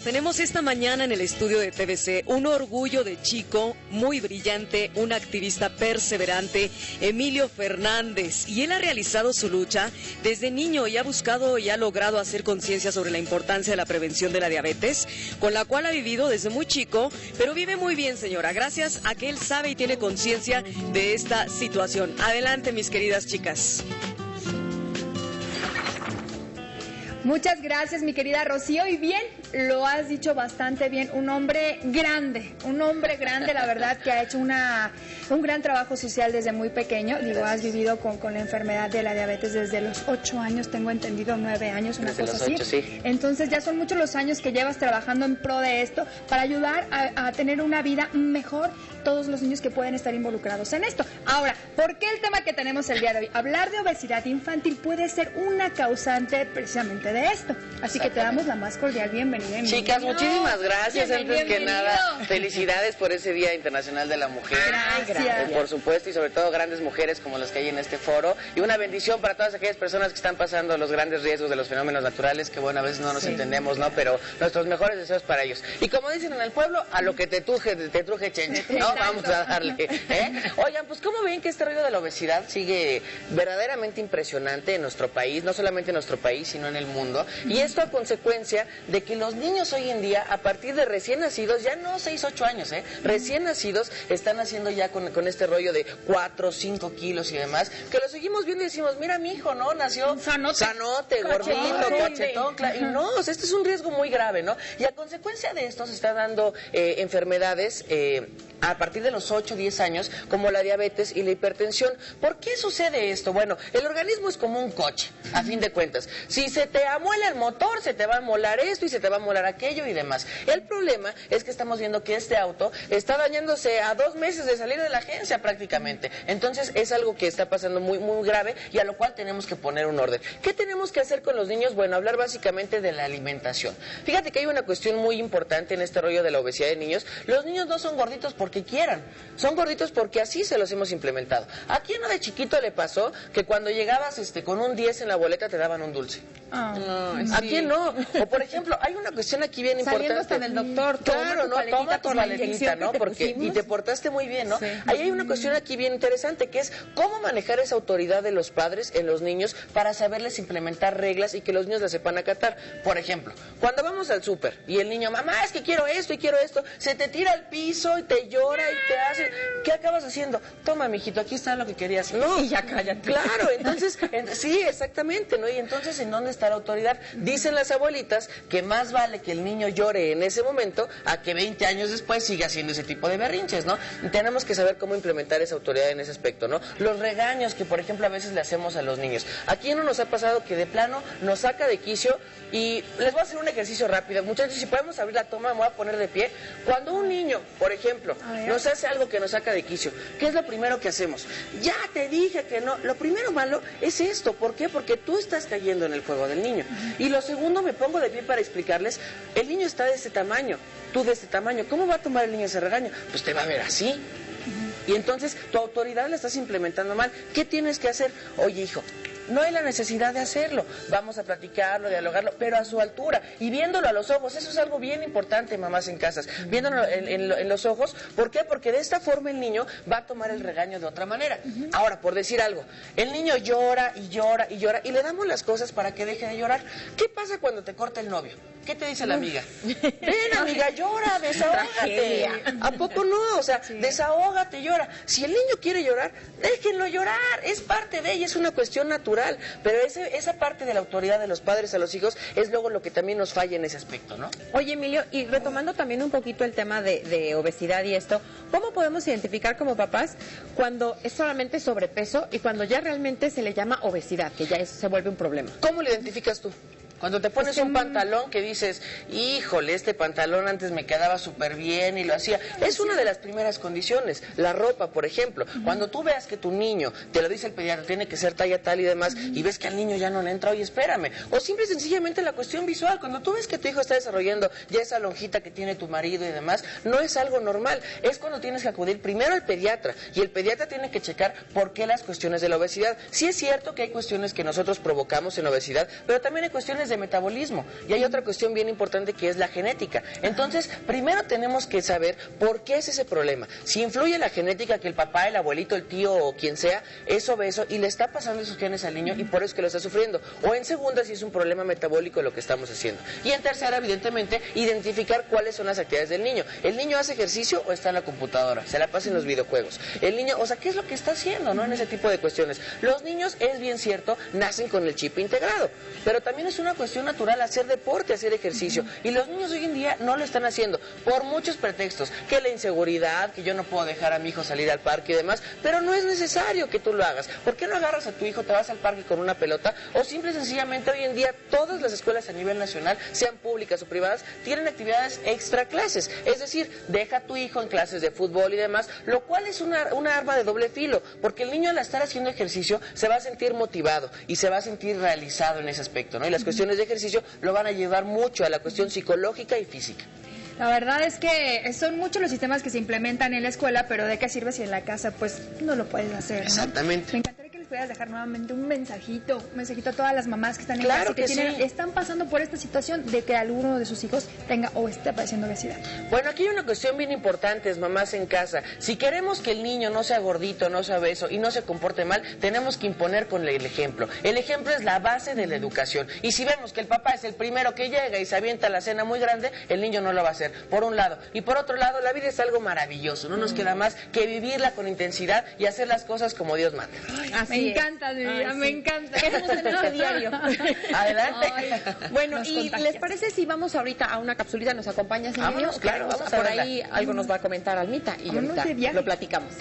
tenemos esta mañana en el estudio de TVC un orgullo de chico, muy brillante, un activista perseverante, Emilio Fernández, y él ha realizado su lucha desde niño y ha buscado y ha logrado hacer conciencia sobre la importancia de la prevención de la diabetes, con la cual ha vivido desde muy chico, pero vive muy bien, señora, gracias a que él sabe y tiene conciencia de esta situación. Adelante, mis queridas chicas. Muchas gracias, mi querida Rocío, y bien, lo has dicho bastante bien, un hombre grande, la verdad, que ha hecho un gran trabajo social desde muy pequeño. Digo, has vivido con la enfermedad de la diabetes desde los 8 años, tengo entendido 9 años, una cosa así. Sí. Entonces ya son muchos los años que llevas trabajando en pro de esto para ayudar a tener una vida mejor todos los niños que pueden estar involucrados en esto. Ahora, ¿por qué el tema que tenemos el día de hoy? Hablar de obesidad infantil puede ser una causante precisamente de esto. Así que te damos la más cordial bienvenida. Chicas, muchísimas gracias. Antes que nada, felicidades por ese Día Internacional de la Mujer. Gracias. Por supuesto, y sobre todo grandes mujeres como las que hay en este foro. Y una bendición para todas aquellas personas que están pasando los grandes riesgos de los fenómenos naturales, que bueno, a veces no nos entendemos, ¿no? Pero nuestros mejores deseos para ellos. Y como dicen en el pueblo, a lo que te truje chenche, ¿no? Vamos a darle. Oigan, pues ¿cómo ven que este rollo de la obesidad sigue verdaderamente impresionante en nuestro país? No solamente en nuestro país, sino en el mundo. Y esto a consecuencia de que los niños hoy en día, a partir de recién nacidos, ya no 6, 8 años, recién nacidos, están haciendo ya con este rollo de 4, 5 kilos y demás, que lo seguimos viendo y decimos, mira mi hijo, ¿no? Nació sanote, gordito, cachetón, y no, o sea, este es un riesgo muy grave, ¿no? Y a consecuencia de esto se está dando enfermedades a partir de los 8, 10 años, como la diabetes y la hipertensión. ¿Por qué sucede esto? Bueno, el organismo es como un coche, a fin de cuentas. Si se te amuela el motor, se te va a amolar esto y se te va a amolar aquello y demás. El problema es que estamos viendo que este auto está dañándose a 2 meses de salir de la agencia prácticamente. Entonces es algo que está pasando muy, muy grave y a lo cual tenemos que poner un orden. ¿Qué tenemos que hacer con los niños? Bueno, hablar básicamente de la alimentación. Fíjate que hay una cuestión muy importante en este rollo de la obesidad de niños. Los niños no son gorditos porque quieran, son gorditos porque así se los hemos implementado. ¿A quién no de chiquito le pasó que cuando llegabas con un 10 en la boleta te daban un dulce? ¿A quién no? O por ejemplo, hay una cuestión aquí bien importante. Saliendo hasta del doctor, claro, no, toma tu paletita, ¿no? Porque y te portaste muy bien, ¿no? Sí. Ahí hay una cuestión aquí bien interesante, que es cómo manejar esa autoridad de los padres en los niños para saberles implementar reglas y que los niños las sepan acatar. Por ejemplo, cuando vamos al súper y el niño, mamá, es que quiero esto y quiero esto, se te tira al piso y te llora y te hace, ¿qué acabas haciendo? Toma, mijito, aquí está lo que querías. No, y ya cállate. Claro, entonces, sí, exactamente, ¿no? Y entonces, ¿en dónde está la autoridad? Dicen las abuelitas que más vale que el niño llore en ese momento a que 20 años después siga haciendo ese tipo de berrinches, ¿no? Tenemos que saber cómo implementar esa autoridad en ese aspecto, ¿no? Los regaños que, por ejemplo, a veces le hacemos a los niños. Aquí no nos ha pasado que de plano nos saca de quicio y les voy a hacer un ejercicio rápido. Muchachos, si podemos abrir la toma, me voy a poner de pie. Cuando un niño, por ejemplo, nos hace algo que nos saca de quicio, ¿qué es lo primero que hacemos? Ya te dije que no. Lo primero malo es esto. ¿Por qué? Porque tú estás cayendo en el juego del niño. Y lo segundo, me pongo de pie para explicarles, el niño está de este tamaño, tú de este tamaño. ¿Cómo va a tomar el niño ese regaño? Pues te va a ver así. Y entonces tu autoridad la estás implementando mal. ¿Qué tienes que hacer? Oye, hijo, no hay la necesidad de hacerlo, vamos a platicarlo, dialogarlo, pero a su altura y viéndolo a los ojos. Eso es algo bien importante, mamás en casas, viéndolo en los ojos. ¿Por qué? Porque de esta forma el niño va a tomar el regaño de otra manera. Ahora, por decir algo, el niño llora y llora y llora y le damos las cosas para que deje de llorar. ¿Qué pasa cuando te corta el novio? ¿Qué te dice la amiga? Ven, amiga, llora, desahógate. ¿A poco no? O sea, desahógate, llora. Si el niño quiere llorar, déjenlo llorar, es parte de ella, es una cuestión natural. Pero esa parte de la autoridad de los padres a los hijos es luego lo que también nos falla en ese aspecto, ¿no? Oye, Emilio, y retomando también un poquito el tema de obesidad y esto, ¿cómo podemos identificar como papás cuando es solamente sobrepeso y cuando ya realmente se le llama obesidad, que ya se vuelve un problema? ¿Cómo lo identificas tú? Cuando te pones un pantalón que dices, híjole, este pantalón antes me quedaba súper bien y lo hacía. Es una de las primeras condiciones. La ropa, por ejemplo. Cuando tú veas que tu niño, te lo dice el pediatra, tiene que ser talla tal y demás, y ves que al niño ya no le entra, oye, espérame. O simple y sencillamente la cuestión visual. Cuando tú ves que tu hijo está desarrollando ya esa lonjita que tiene tu marido y demás, no es algo normal. Es cuando tienes que acudir primero al pediatra, y el pediatra tiene que checar por qué las cuestiones de la obesidad. Sí es cierto que hay cuestiones que nosotros provocamos en obesidad, pero también hay cuestiones de metabolismo. Y hay otra cuestión bien importante que es la genética. Entonces, primero tenemos que saber por qué es ese problema. Si influye la genética, que el papá, el abuelito, el tío o quien sea es obeso y le está pasando esos genes al niño y por eso es que lo está sufriendo. O en segunda, si es un problema metabólico lo que estamos haciendo. Y en tercera, evidentemente, identificar cuáles son las actividades del niño. ¿El niño hace ejercicio o está en la computadora? ¿Se la pasa en los videojuegos? El niño, o sea, ¿qué es lo que está haciendo, no? En ese tipo de cuestiones. Los niños, es bien cierto, nacen con el chip integrado, pero también es una cuestión natural hacer deporte, hacer ejercicio. Y los niños hoy en día no lo están haciendo por muchos pretextos, que la inseguridad, que yo no puedo dejar a mi hijo salir al parque y demás, pero no es necesario que tú lo hagas. ¿Por qué no agarras a tu hijo, te vas al parque con una pelota? O simple y sencillamente hoy en día todas las escuelas a nivel nacional, sean públicas o privadas, tienen actividades extra clases. Es decir, deja a tu hijo en clases de fútbol y demás, lo cual es una arma de doble filo, porque el niño al estar haciendo ejercicio se va a sentir motivado y se va a sentir realizado en ese aspecto, ¿no? Y las cuestiones de ejercicio lo van a llevar mucho a la cuestión psicológica y física. La verdad es que son muchos los sistemas que se implementan en la escuela, pero ¿de qué sirve si en la casa pues no lo puedes hacer, ¿no? Exactamente. Me encantaría que les pudieras dejar nuevamente un mensajito a todas las mamás que están en casa y que están pasando por esta situación de que alguno de sus hijos tenga o esté padeciendo obesidad. Bueno, aquí hay una cuestión bien importante, mamás en casa. Si queremos que el niño no sea gordito, no sea obeso y no se comporte mal, tenemos que imponer con el ejemplo. El ejemplo es la base de la educación. Y si vemos que el papá es el primero que llega y se avienta la cena muy grande, el niño no lo va a hacer. Por un lado. Y por otro lado, la vida es algo maravilloso. No nos queda más que vivirla con intensidad y hacer las cosas como Dios manda. Me encanta, mi vida, me encanta. Queremos tener diario. Adelante. Bueno, ¿y les parece si vamos ahorita a una capsulita? ¿Nos acompañas, Emilio? Vámonos, claro, vamos a por verla. ahí algo nos va a comentar Almita y ahorita lo platicamos.